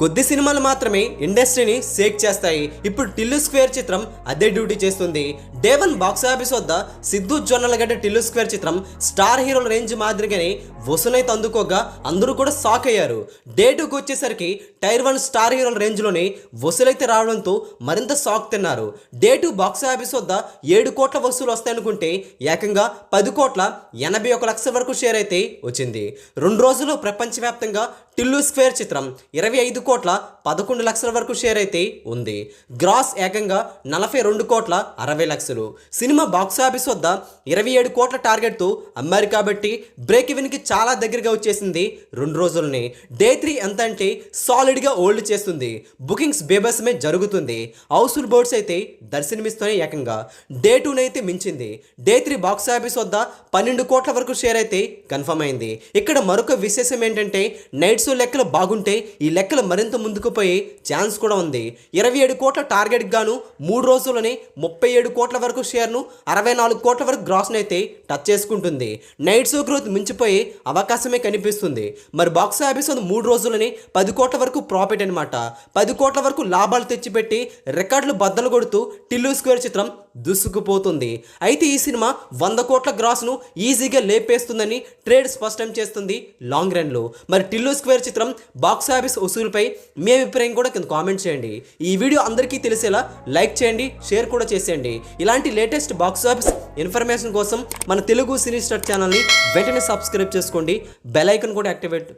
కొద్ది సినిమాలు మాత్రమే ఇండస్ట్రీని షేక్ చేస్తాయి. ఇప్పుడు టిల్లు స్క్వేర్ చిత్రం అదే డ్యూటీ చేస్తుంది. డే 1 బాక్సాఫీస్ వద్ద సిద్ధు జొన్నలగడ్డ టిల్లు స్క్వేర్ చిత్రం స్టార్ హీరోల రేంజ్ మాదిరిగానే వసూలైతే అందుకోగా అందరూ కూడా షాక్ అయ్యారు. డే 2కి వచ్చేసరికి టైర్ 1 స్టార్ హీరోల రేంజ్లోనే వసూలైతే రావడంతో మరింత షాక్ తిన్నారు. డే 2 బాక్సాఫీస్ వద్ద 7 కోట్ల వసూలు వస్తాయనుకుంటే ఏకంగా 10 కోట్ల 81 లక్షల వరకు షేర్ అయితే వచ్చింది. 2 రోజుల్లో ప్రపంచవ్యాప్తంగా టిల్లు స్క్వేర్ చిత్రం 25 కోట్ల 11 లక్షల వరకు షేర్ అయితే ఉంది. గ్రాస్ ఏకంగా 42 కోట్ల 60 లక్షలు. సినిమా బాక్సాఫీస్ వద్ద 27 కోట్ల టార్గెట్తో అమ్మారు కాబట్టి బ్రేక్ ఈవెన్కి చాలా దగ్గరగా వచ్చేసింది 2 రోజులని. డే 3 ఎంత అంటే సాలిడ్గా ఓల్డ్ చేస్తుంది. బుకింగ్స్ బేబస్మే జరుగుతుంది. హౌస్ఫుల్ బోర్డ్స్ అయితే దర్శనమిస్తూనే ఏకంగా డే 2 అయితే మించింది. డే 3 బాక్సాఫీస్ వద్ద 12 కోట్ల వరకు షేర్ అయితే కన్ఫర్మ్ అయింది. ఇక్కడ మరొక విశేషం ఏంటంటే నైట్ షో లెక్కలు బాగుంటే ఈ లెక్కలు మరింత ముందుకు పోయే ఛాన్స్ కూడా ఉంది. 27 కోట్ల టార్గెట్కి గాను 3 రోజుల్లోనే 37 కోట్ల వరకు షేర్ను 64 కోట్ల వరకు గ్రాస్ను అయితే టచ్ చేసుకుంటుంది. నైట్ షో గ్రోత్ మించిపోయే అవకాశమే కనిపిస్తుంది. మరి బాక్స్ ఆఫీస్ 3 రోజుల్లోనే 10 కోట్ల వరకు ప్రాఫిట్ అనమాట. 10 కోట్ల వరకు లాభాలు తెచ్చిపెట్టి రికార్డులు బద్దలు కొడుతూ టిల్లు స్క్వేర్ చిత్రం దూసుకుపోతుంది. అయితే ఈ సినిమా 100 కోట్ల గ్రాస్ను ఈజీగా లేపేస్తుందని ట్రేడ్ స్పష్టం చేస్తుంది లాంగ్ రన్లో. మరి టిల్లు స్క్వేర్ చిత్రం బాక్స్ ఆఫీస్ వసూలుపై మీ అభిప్రాయం కూడా కింద కామెంట్ చేయండి. ఈ వీడియో అందరికీ తెలిసేలా లైక్ చేయండి, షేర్ కూడా చేసేయండి. ఇలాంటి లేటెస్ట్ బాక్స్ ఆఫీస్ ఇన్ఫర్మేషన్ కోసం మన తెలుగు సినీ స్టార్ ఛానల్ని వెంటనే సబ్స్క్రైబ్ చేసుకోండి. బెల్ ఐకాన్ కూడా యాక్టివేట్